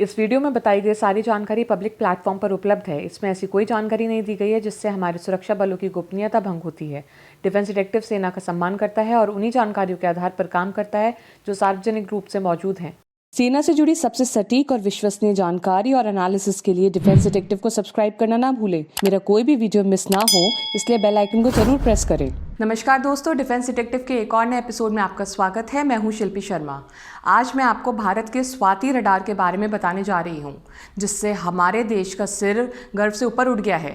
इस वीडियो में बताई गई सारी जानकारी पब्लिक प्लेटफॉर्म पर उपलब्ध है। इसमें ऐसी कोई जानकारी नहीं दी गई है जिससे हमारे सुरक्षा बलों की गोपनीयता भंग होती है। डिफेंस डिटेक्टिव सेना का सम्मान करता है और उन्हीं जानकारियों के आधार पर काम करता है जो सार्वजनिक रूप से मौजूद हैं। सेना से जुड़ी सबसे सटीक और विश्वसनीय जानकारी और एनालिसिस के लिए डिफेंस डिटेक्टिव को सब्सक्राइब करना ना भूलें। मेरा कोई भी वीडियो मिस ना हो, इसलिए बेल आइकन को जरूर प्रेस करें। नमस्कार दोस्तों, डिफेंस डिटेक्टिव के एक और नए एपिसोड में आपका स्वागत है। मैं हूं शिल्पी शर्मा। आज मैं आपको भारत के स्वाति रडार के बारे में बताने जा रही हूं, जिससे हमारे देश का सिर गर्व से ऊपर उठ गया है।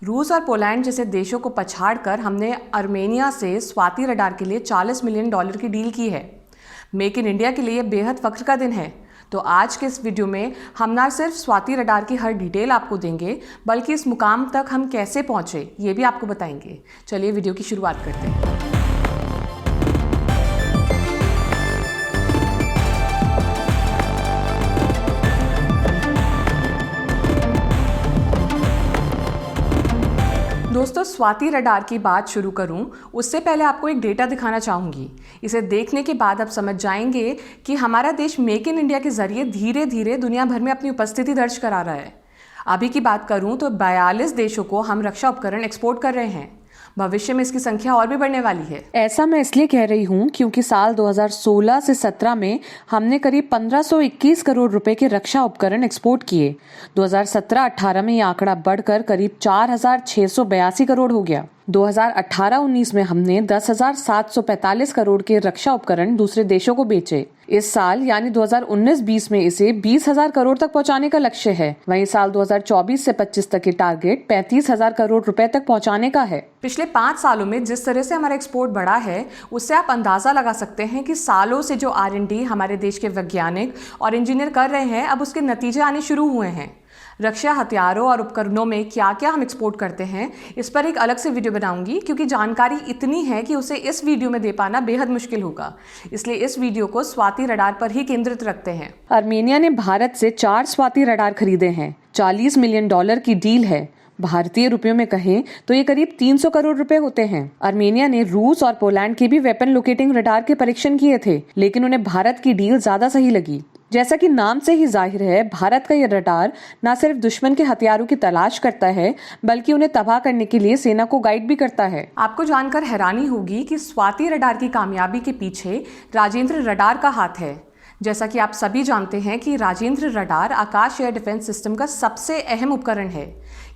रूस और पोलैंड जैसे देशों को पछाड़कर हमने आर्मेनिया से स्वाति रडार के लिए $40 मिलियन की डील की है। मेक इन इंडिया के लिए बेहद फख्र का दिन है। तो आज के इस वीडियो में हम ना सिर्फ स्वाति रडार की हर डिटेल आपको देंगे, बल्कि इस मुकाम तक हम कैसे पहुंचे ये भी आपको बताएंगे। चलिए वीडियो की शुरुआत करते हैं। दोस्तों, स्वाति रडार की बात शुरू करूं उससे पहले आपको एक डेटा दिखाना चाहूँगी। इसे देखने के बाद आप समझ जाएंगे कि हमारा देश मेक इन इंडिया के जरिए धीरे धीरे दुनिया भर में अपनी उपस्थिति दर्ज करा रहा है। अभी की बात करूं तो 42 देशों को हम रक्षा उपकरण एक्सपोर्ट कर रहे हैं। भविष्य में इसकी संख्या और भी बढ़ने वाली है। ऐसा मैं इसलिए कह रही हूँ क्योंकि साल 2016 से 17 में हमने करीब 1521 करोड़ रुपए के रक्षा उपकरण एक्सपोर्ट किए। 2017-18 में ये आंकड़ा बढ़कर करीब 4682 करोड़ हो गया। 2018-19 में हमने 10,745 करोड़ के रक्षा उपकरण दूसरे देशों को बेचे। इस साल यानी 2019-20 में इसे 20,000 करोड़ तक पहुंचाने का लक्ष्य है। वहीं साल 2024 से 25 तक के टारगेट 35,000 करोड़ रुपए तक पहुंचाने का है। पिछले 5 सालों में जिस तरह से हमारा एक्सपोर्ट बढ़ा है, उससे आप अंदाजा लगा सकते हैं कि सालों से जो R&D हमारे देश के वैज्ञानिक और इंजीनियर कर रहे हैं, अब उसके नतीजे आने शुरू हुए हैं। रक्षा हथियारों और उपकरणों में क्या क्या हम एक्सपोर्ट करते हैं, इस पर एक अलग से वीडियो बनाऊंगी, क्योंकि जानकारी इतनी है कि उसे इस वीडियो में दे पाना बेहद मुश्किल होगा। इसलिए इस वीडियो को स्वाति रडार पर ही केंद्रित रखते हैं। आर्मेनिया ने भारत से 4 स्वाति रडार खरीदे हैं। $40 मिलियन की डील है। भारतीय रुपयों में कहें तो ये करीब 300 करोड़ रुपए होते हैं। आर्मेनिया ने रूस और पोलैंड के भी वेपन लोकेटिंग रडार के परीक्षण किए थे, लेकिन उन्हें भारत की डील ज्यादा सही लगी। जैसा कि नाम से ही जाहिर है, भारत का यह रडार न सिर्फ दुश्मन के हथियारों की तलाश करता है, बल्कि उन्हें तबाह करने के लिए सेना को गाइड भी करता है। आपको जानकर हैरानी होगी कि स्वाति रडार की कामयाबी के पीछे राजेंद्र रडार का हाथ है। जैसा कि आप सभी जानते हैं कि राजेंद्र रडार आकाश एयर डिफेंस सिस्टम का सबसे अहम उपकरण है।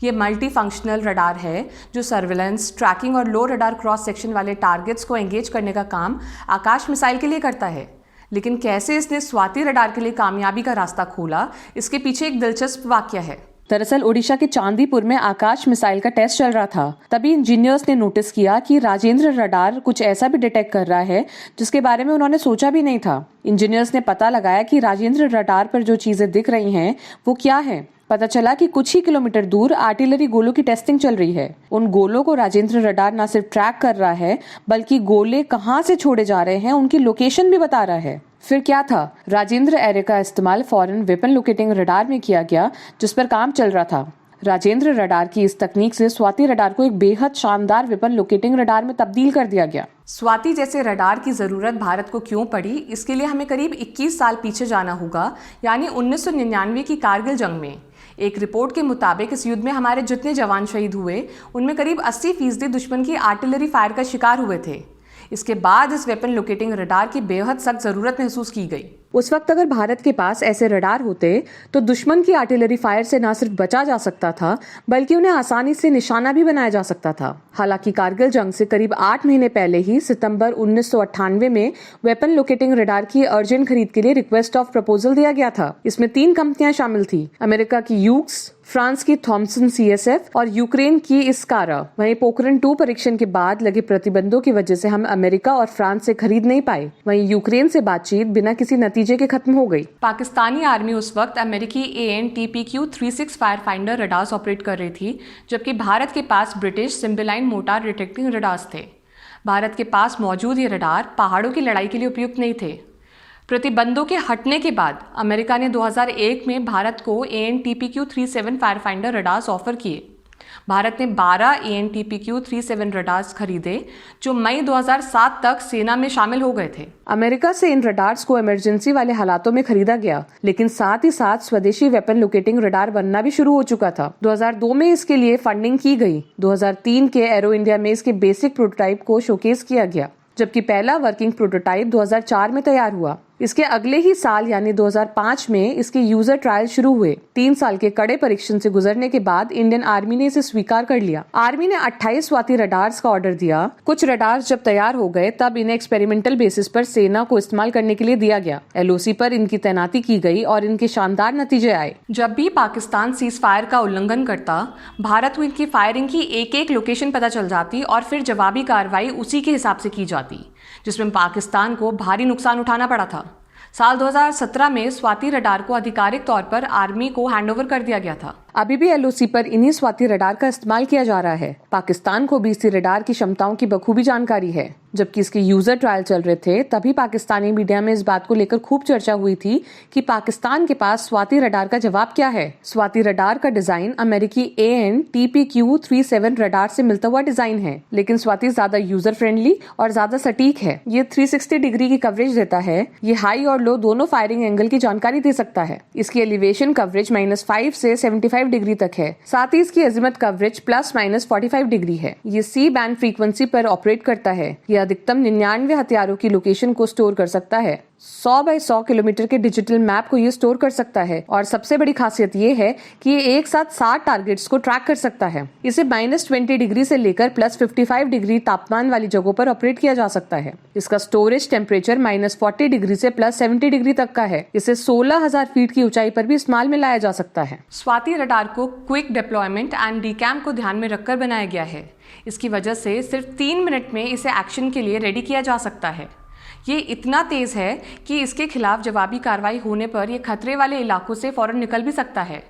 ये मल्टी फंक्शनल रडार है जो सर्विलेंस, ट्रैकिंग और लो रडार क्रॉस सेक्शन वाले टारगेट्स को एंगेज करने का काम आकाश मिसाइल के लिए करता है। लेकिन कैसे इसने स्वाति रडार के लिए कामयाबी का रास्ता खोला, इसके पीछे एक दिलचस्प वाकया है। दरअसल ओडिशा के चांदीपुर में आकाश मिसाइल का टेस्ट चल रहा था। तभी इंजीनियर्स ने नोटिस किया कि राजेंद्र रडार कुछ ऐसा भी डिटेक्ट कर रहा है जिसके बारे में उन्होंने सोचा भी नहीं था। इंजीनियर्स ने पता लगाया कि राजेंद्र रडार पर जो चीजें दिख रही हैं वो क्या है। पता चला कि कुछ ही किलोमीटर दूर आर्टिलरी गोलों की टेस्टिंग चल रही है। उन गोलों को राजेंद्र रडार न सिर्फ ट्रैक कर रहा है, बल्कि गोले कहां से छोड़े जा रहे हैं उनकी लोकेशन भी बता रहा है। फिर क्या था, राजेंद्र एरे का इस्तेमाल फॉरेन वेपन लोकेटिंग रडार में किया गया, जिस पर काम चल रहा था। राजेंद्र रडार की इस तकनीक से स्वाति रडार को एक बेहद शानदार वेपन लोकेटिंग रडार में तब्दील कर दिया गया। स्वाति जैसे रडार की जरूरत भारत को क्यों पड़ी, इसके लिए हमें करीब 21 साल पीछे जाना होगा, यानी 1999 की कारगिल जंग में। एक रिपोर्ट के मुताबिक इस युद्ध में हमारे जितने जवान शहीद हुए, उनमें करीब 80% दुश्मन की आर्टिलरी फायर का शिकार हुए थे। इसके बाद इस वेपन लोकेटिंग रडार की बेहद सख्त जरूरत महसूस की गई। उस वक्त अगर भारत के पास ऐसे रडार होते तो दुश्मन की आर्टिलरी फायर से न सिर्फ बचा जा सकता था, बल्कि उन्हें आसानी से निशाना भी बनाया जा सकता था। हालांकि कारगिल जंग से करीब 8 महीने पहले ही सितंबर 1998 में वेपन लोकेटिंग रडार की अर्जेंट खरीद के लिए रिक्वेस्ट ऑफ प्रपोजल दिया गया था। इसमें 3 कंपनियां शामिल थी, अमेरिका की यूक्स, फ्रांस की थॉमसन CSF और यूक्रेन की इस्कारा। वहीं पोखरण 2 परीक्षण के बाद लगे प्रतिबंधों की वजह से हम अमेरिका और फ्रांस से खरीद नहीं पाए। वहीं यूक्रेन से बातचीत बिना किसी नतीजे के खत्म हो गई। पाकिस्तानी आर्मी उस वक्त अमेरिकी AN/TPQ-36 fire finder radars operate कर रही थी, जबकि भारत के पास ब्रिटिश सिम्बलाइन मोटार डिटेक्टिंग रडार्स थे। भारत के पास मौजूद ये रडार पहाड़ों की लड़ाई के लिए उपयुक्त नहीं थे। प्रतिबंधों के हटने के बाद अमेरिका ने 2001 में भारत को AN/TPQ-37 fire finder radars offer किए। भारत ने 12 AN/TPQ-37 रडार्स खरीदे जो मई 2007 तक सेना में शामिल हो गए थे। अमेरिका से इन रडार्स को इमरजेंसी वाले हालातों में खरीदा गया, लेकिन साथ ही साथ स्वदेशी वेपन लोकेटिंग रडार बनना भी शुरू हो चुका था। 2002 में इसके लिए फंडिंग की गई। 2003 के एरो इंडिया में इसके बेसिक प्रोटोटाइप को शोकेस किया गया, जबकि पहला वर्किंग प्रोटोटाइप 2004 में तैयार हुआ। इसके अगले ही साल यानी 2005 में इसके यूजर ट्रायल शुरू हुए। 3 साल के कड़े परीक्षण से गुजरने के बाद इंडियन आर्मी ने इसे स्वीकार कर लिया। आर्मी ने 28 स्वाति रडार्स का ऑर्डर दिया। कुछ रडार्स जब तैयार हो गए तब इन्हें एक्सपेरिमेंटल बेसिस पर सेना को इस्तेमाल करने के लिए दिया गया। LOC पर इनकी तैनाती की गई और इनके शानदार नतीजे आए। जब भी पाकिस्तान सीज फायर का उल्लंघन करता, भारत को इनकी फायरिंग की एक लोकेशन पता चल जाती और फिर जवाबी कार्रवाई उसी के हिसाब से की जाती, जिसमें पाकिस्तान को भारी नुकसान उठाना पड़ा था। साल 2017 में स्वाति रडार को आधिकारिक तौर पर आर्मी को हैंडओवर कर दिया गया था। अभी भी LOC पर इन्हीं स्वाति रडार का इस्तेमाल किया जा रहा है। पाकिस्तान को भी इसी रडार की क्षमताओं की बखूबी जानकारी है। जबकि इसके यूजर ट्रायल चल रहे थे, तभी पाकिस्तानी मीडिया में इस बात को लेकर खूब चर्चा हुई थी कि पाकिस्तान के पास स्वाति रडार का जवाब क्या है। स्वाति रडार का डिजाइन अमेरिकी AN/TPQ-37 रडार से मिलता हुआ डिजाइन है, लेकिन स्वाति ज्यादा यूजर फ्रेंडली और ज्यादा सटीक है। ये 360 डिग्री की कवरेज देता है। ये हाई और लो दोनों फायरिंग एंगल की जानकारी दे सकता है। इसकी एलिवेशन कवरेज -5 से 75 डिग्री तक है। साथ ही इसकी अजीमत कवरेज ±45 डिग्री है। ये सी बैंड फ्रीक्वेंसी पर ऑपरेट करता है। यह अधिकतम 99 हथियारों की लोकेशन को स्टोर कर सकता है। 100 बाय 100 किलोमीटर के डिजिटल मैप को ये स्टोर कर सकता है और सबसे बड़ी खासियत ये है कि ये एक साथ 60 टारगेट्स को ट्रैक कर सकता है। इसे -20 डिग्री से लेकर +55 डिग्री तापमान वाली जगहों पर ऑपरेट किया जा सकता है। इसका स्टोरेज टेम्परेचर -40 डिग्री से +70 डिग्री तक का है। इसे 16,000 फीट की ऊंचाई पर भी इस्तेमाल में लाया जा सकता है। स्वाति रडार को क्विक डिप्लॉयमेंट एंड डीकैम को ध्यान में रखकर बनाया गया है। इसकी वजह से सिर्फ 3 मिनट में इसे एक्शन के लिए रेडी किया जा सकता है। ये इतना तेज है कि इसके खिलाफ जवाबी कार्रवाई होने पर यह खतरे वाले इलाकों से फौरन निकल भी सकता है।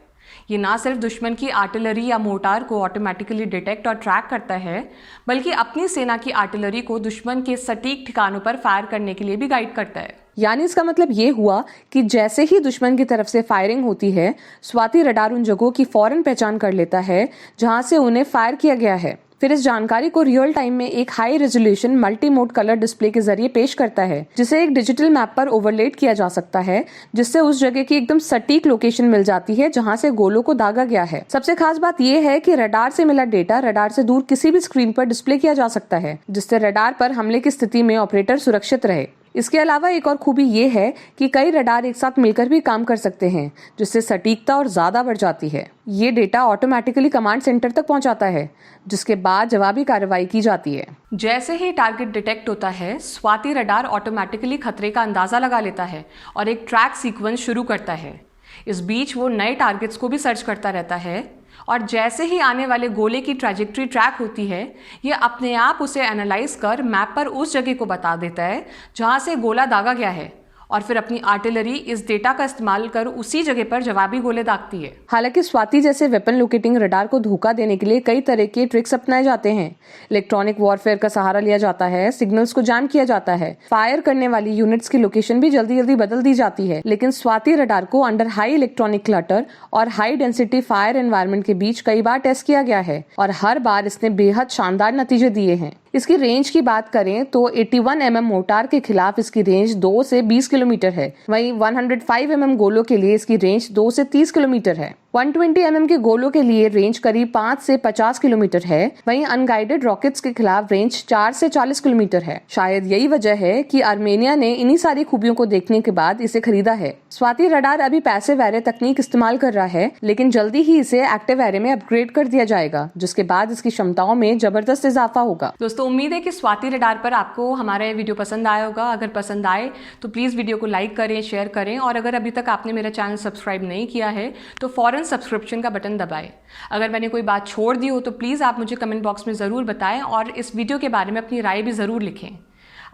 ये ना सिर्फ दुश्मन की आर्टिलरी या मोर्टार को ऑटोमेटिकली डिटेक्ट और ट्रैक करता है, बल्कि अपनी सेना की आर्टिलरी को दुश्मन के सटीक ठिकानों पर फायर करने के लिए भी गाइड करता है। यानी इसका मतलब ये हुआ कि जैसे ही दुश्मन की तरफ से फायरिंग होती है, स्वाति रडार उन जगहों की फौरन पहचान कर लेता है जहां से उन्हें फायर किया गया है। फिर इस जानकारी को रियल टाइम में एक high resolution multi mode colour display के जरिए पेश करता है, जिसे एक डिजिटल मैप पर ओवरलेड किया जा सकता है, जिससे उस जगह की एकदम सटीक लोकेशन मिल जाती है जहां से गोलों को दागा गया है। सबसे खास बात यह है कि रडार से मिला डेटा रडार से दूर किसी भी स्क्रीन पर डिस्प्ले किया जा सकता है, जिससे रडार पर हमले की स्थिति में ऑपरेटर सुरक्षित रहे। इसके अलावा एक और खूबी ये है कि कई रडार एक साथ मिलकर भी काम कर सकते हैं, जिससे सटीकता और ज्यादा बढ़ जाती है। ये डेटा ऑटोमेटिकली कमांड सेंटर तक पहुंचाता है, जिसके बाद जवाबी कार्रवाई की जाती है। जैसे ही टारगेट डिटेक्ट होता है, स्वाति रडार ऑटोमेटिकली खतरे का अंदाजा लगा लेता है और एक ट्रैक सीक्वेंस शुरू करता है। इस बीच वो नए टारगेट्स को भी सर्च करता रहता है और जैसे ही आने वाले गोले की ट्रैजेक्टरी ट्रैक होती है, ये अपने आप उसे एनालाइज कर मैप पर उस जगह को बता देता है जहां से गोला दागा गया है और फिर अपनी आर्टिलरी इस डेटा का इस्तेमाल कर उसी जगह पर जवाबी गोले दागती है। हालांकि स्वाति जैसे वेपन लोकेटिंग रडार को धोखा देने के लिए कई तरह के ट्रिक्स अपनाए जाते हैं। इलेक्ट्रॉनिक वॉरफेयर का सहारा लिया जाता है, सिग्नल्स को जैम किया जाता है, फायर करने वाली यूनिट्स की लोकेशन भी जल्दी जल्दी बदल दी जाती है। लेकिन स्वाति रडार को अंडर हाई इलेक्ट्रॉनिक क्लटर और हाई डेंसिटी फायर एनवायरनमेंट के बीच कई बार टेस्ट किया गया है और हर बार इसने बेहद शानदार नतीजे दिए हैं। इसकी रेंज की बात करें तो 81 mm मोर्टार के खिलाफ इसकी रेंज 2 से 20 किलोमीटर है। वहीं 105 mm गोलों के लिए इसकी रेंज 2 से 30 किलोमीटर है। 120 mm के गोलों के लिए रेंज करीब 5 से 50 किलोमीटर है। वहीं अनगाइडेड रॉकेट्स के खिलाफ रेंज 4 से 40 किलोमीटर है। शायद यही वजह है कि आर्मेनिया ने इन्हीं सारी खूबियों को देखने के बाद इसे खरीदा है। स्वाति रडार अभी पैसिव एरे तकनीक इस्तेमाल कर रहा है, लेकिन जल्दी ही इसे एक्टिव एरे में अपग्रेड कर दिया जाएगा, जिसके बाद इसकी क्षमताओं में जबरदस्त इजाफा होगा। दोस्तों, उम्मीद है कि स्वाति रडार पर आपको हमारा ये वीडियो पसंद आया होगा। अगर पसंद आए तो प्लीज वीडियो को लाइक करें, शेयर करें और अगर अभी तक आपने मेरा चैनल सब्सक्राइब नहीं किया है तो फौरन सब्सक्रिप्शन का बटन दबाएं। अगर मैंने कोई बात छोड़ दी हो तो प्लीज़ आप मुझे कमेंट बॉक्स में ज़रूर बताएं और इस वीडियो के बारे में अपनी राय भी ज़रूर लिखें।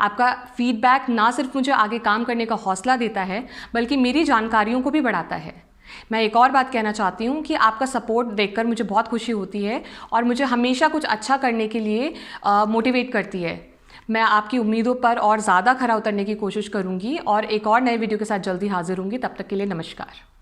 आपका फीडबैक ना सिर्फ मुझे आगे काम करने का हौसला देता है, बल्कि मेरी जानकारियों को भी बढ़ाता है। मैं एक और बात कहना चाहती हूँ कि आपका सपोर्ट देखकर मुझे बहुत खुशी होती है और मुझे हमेशा कुछ अच्छा करने के लिए मोटिवेट करती है। मैं आपकी उम्मीदों पर और ज़्यादा खरा उतरने की कोशिश करूँगी और एक और नए वीडियो के साथ जल्दी हाजिर होंगी। तब तक के लिए नमस्कार।